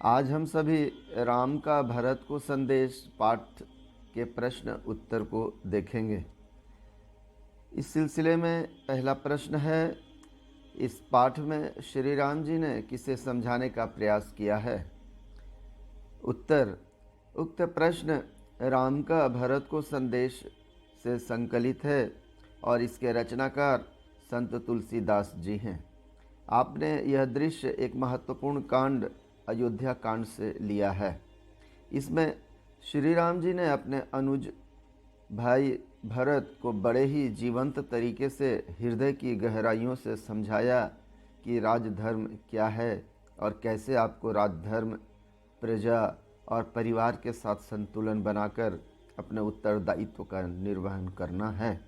आज हम सभी राम का भरत को संदेश पाठ के प्रश्न उत्तर को देखेंगे। इस सिलसिले में पहला प्रश्न है, इस पाठ में श्री राम जी ने किसे समझाने का प्रयास किया है? उत्तर, उक्त प्रश्न राम का भरत को संदेश से संकलित है और इसके रचनाकार संत तुलसीदास जी हैं। आपने यह दृश्य एक महत्वपूर्ण कांड अयोध्या कांड से लिया है। इसमें श्री राम जी ने अपने अनुज भाई भरत को बड़े ही जीवंत तरीके से हृदय की गहराइयों से समझाया कि राजधर्म क्या है और कैसे आपको राजधर्म, प्रजा और परिवार के साथ संतुलन बनाकर अपने उत्तरदायित्व का निर्वहन करना है।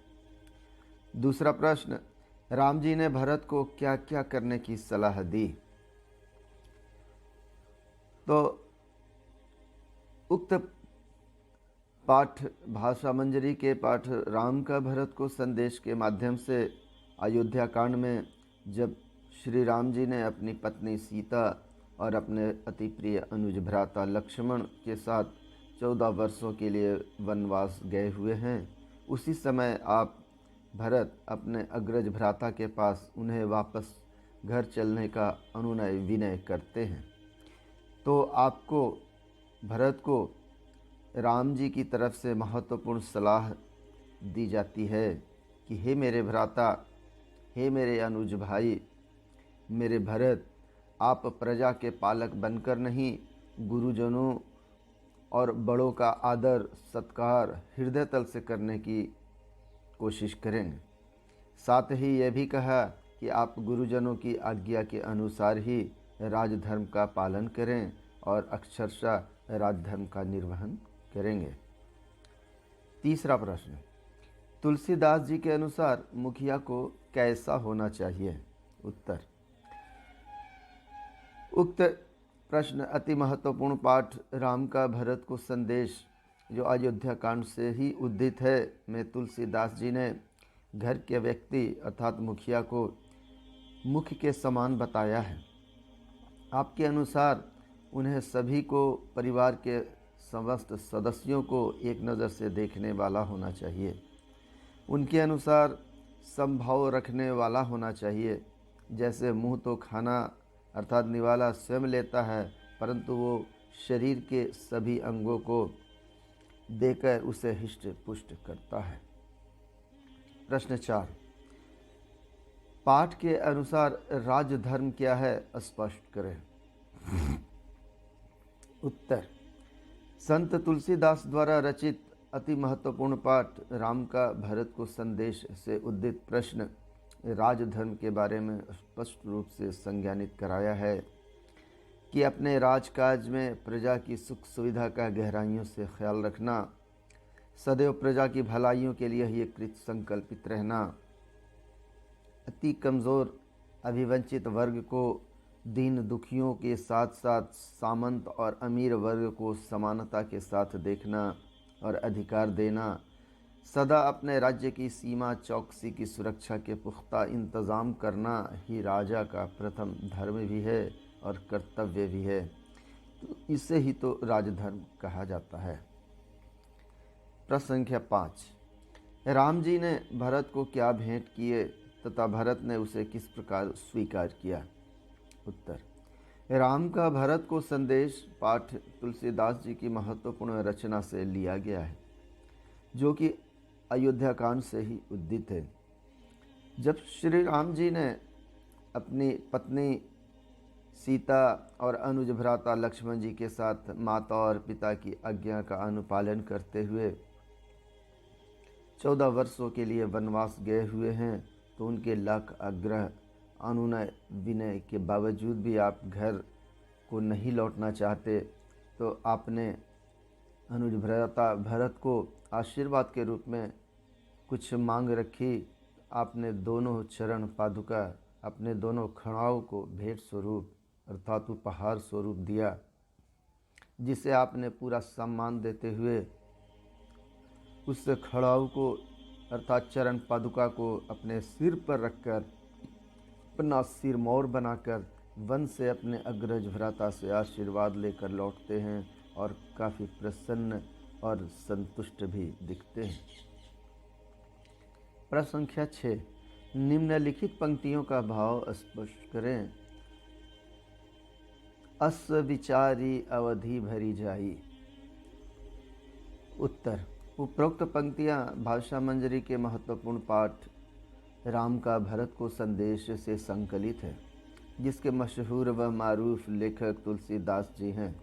दूसरा प्रश्न, राम जी ने भरत को क्या क्या करने की सलाह दी? तो उक्त पाठ भाषा मंजरी के पाठ राम का भरत को संदेश के माध्यम से अयोध्या कांड में जब श्री राम जी ने अपनी पत्नी सीता और अपने अति प्रिय अनुज भ्राता लक्ष्मण के साथ 14 वर्षों के लिए वनवास गए हुए हैं, उसी समय आप भरत अपने अग्रज भ्राता के पास उन्हें वापस घर चलने का अनुनय विनय करते हैं। तो आपको भरत को राम जी की तरफ से महत्वपूर्ण सलाह दी जाती है कि हे मेरे भ्राता, हे मेरे अनुज भाई, मेरे भरत, आप प्रजा के पालक बनकर नहीं, गुरुजनों और बड़ों का आदर सत्कार हृदय तल से करने की कोशिश करें। साथ ही यह भी कहा कि आप गुरुजनों की आज्ञा के अनुसार ही राजधर्म का पालन करें और अक्षरशः राजधर्म का निर्वहन करेंगे। तीसरा प्रश्न, तुलसीदास जी के अनुसार मुखिया को कैसा होना चाहिए? उत्तर, उक्त प्रश्न अति महत्वपूर्ण पाठ राम का भरत को संदेश जो अयोध्या कांड से ही उद्धित है में तुलसीदास जी ने घर के व्यक्ति अर्थात मुखिया को मुख के समान बताया है। आपके अनुसार उन्हें सभी को, परिवार के समस्त सदस्यों को एक नज़र से देखने वाला होना चाहिए। उनके अनुसार समभाव रखने वाला होना चाहिए। जैसे मुंह तो खाना अर्थात निवाला स्वयं लेता है, परंतु वो शरीर के सभी अंगों को देकर उसे हिष्ट पुष्ट करता है। प्रश्न 4, पाठ के अनुसार राजधर्म क्या है, स्पष्ट करें। उत्तर, संत तुलसीदास द्वारा रचित अति महत्वपूर्ण पाठ राम का भरत को संदेश से उद्धित प्रश्न राजधर्म के बारे में स्पष्ट रूप से संज्ञानित कराया है कि अपने राजकाज में प्रजा की सुख सुविधा का गहराइयों से ख्याल रखना, सदैव प्रजा की भलाइयों के लिए ही कृत संकल्पित रहना, अति कमज़ोर अभिवंचित वर्ग को, दीन दुखियों के साथ साथ सामंत और अमीर वर्ग को समानता के साथ देखना और अधिकार देना, सदा अपने राज्य की सीमा चौकसी की सुरक्षा के पुख्ता इंतज़ाम करना ही राजा का प्रथम धर्म भी है और कर्तव्य भी है। तो इसे ही तो राजधर्म कहा जाता है। प्रश्न संख्या 5, राम जी ने भरत को क्या भेंट किए तथा भरत ने उसे किस प्रकार स्वीकार किया? उत्तर, राम का भरत को संदेश पाठ तुलसीदास जी की महत्वपूर्ण रचना से लिया गया है, जो कि अयोध्या कांड से ही उद्धित है। जब श्री राम जी ने अपनी पत्नी सीता और अनुज भ्राता लक्ष्मण जी के साथ माता और पिता की आज्ञा का अनुपालन करते हुए 14 वर्षों के लिए वनवास गए हुए हैं, तो उनके लाख आग्रह, अनुनय विनय के बावजूद भी आप घर को नहीं लौटना चाहते, तो आपने अनुज भ्राता भरत को आशीर्वाद के रूप में कुछ मांग रखी। आपने दोनों चरण पादुका, अपने दोनों खड़ाओं को भेंट स्वरूप अर्थात उपहार स्वरूप दिया, जिसे आपने पूरा सम्मान देते हुए उस खड़ाऊ को अर्थात चरण पादुका को अपने सिर पर रखकर अपना सिरमौर बनाकर वन से अपने अग्रज भ्राता से आशीर्वाद लेकर लौटते हैं और काफ़ी प्रसन्न और संतुष्ट भी दिखते हैं। प्रश्न संख्या 6, निम्नलिखित पंक्तियों का भाव स्पष्ट करें। अस विचारी अवधि भरी जाई। उत्तर, उपरोक्त पंक्तियां भाषा मंजरी के महत्वपूर्ण पाठ राम का भरत को संदेश से संकलित है, जिसके मशहूर व मारूफ लेखक तुलसीदास जी हैं।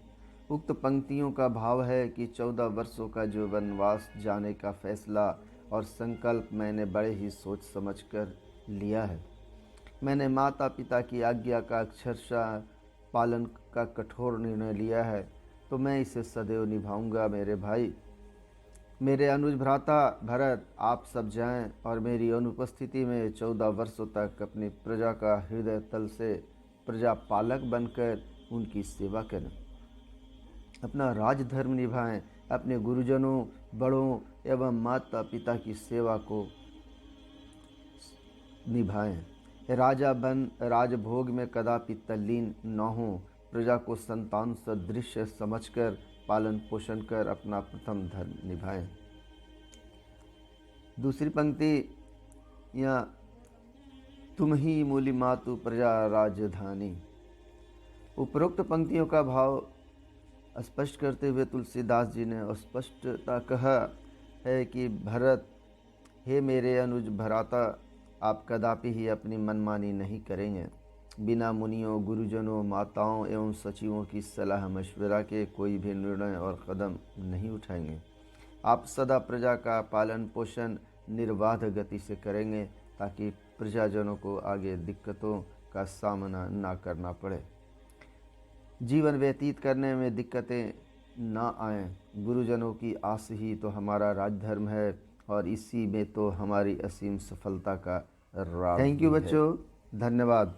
उक्त पंक्तियों का भाव है कि 14 वर्षों का जो वनवास जाने का फैसला और संकल्प मैंने बड़े ही सोच समझकर लिया है। मैंने माता पिता की आज्ञा का अक्षरशः पालन का कठोर निर्णय लिया है, तो मैं इसे सदैव निभाऊंगा। मेरे भाई, मेरे अनुज भ्राता भरत, आप सब जाएं और मेरी अनुपस्थिति में 14 वर्षों तक अपनी प्रजा का हृदय तल से प्रजा पालक बनकर उनकी सेवा करें, अपना राजधर्म निभाएं, अपने गुरुजनों, बड़ों एवं माता पिता की सेवा को निभाएं। राजा बन राजभोग में कदापि तल्लीन न हो, प्रजा को संतान सदृश समझकर पालन पोषण कर अपना प्रथम धर्म निभाएं। दूसरी पंक्ति, या तुम ही मूली मातु प्रजा राजधानी। उपरोक्त पंक्तियों का भाव स्पष्ट करते हुए तुलसीदास जी ने स्पष्टता कहा है कि भरत, हे मेरे अनुज भ्राता, आप कदापि ही अपनी मनमानी नहीं करेंगे। बिना मुनियों, गुरुजनों, माताओं एवं सचिवों की सलाह मशवरा के कोई भी निर्णय और कदम नहीं उठाएंगे। आप सदा प्रजा का पालन पोषण निर्बाध गति से करेंगे, ताकि प्रजाजनों को आगे दिक्कतों का सामना ना करना पड़े, जीवन व्यतीत करने में दिक्कतें ना आएं। गुरुजनों की आस ही तो हमारा राजधर्म है और इसी में तो हमारी असीम सफलता का राज है। थैंक यू बच्चों, धन्यवाद।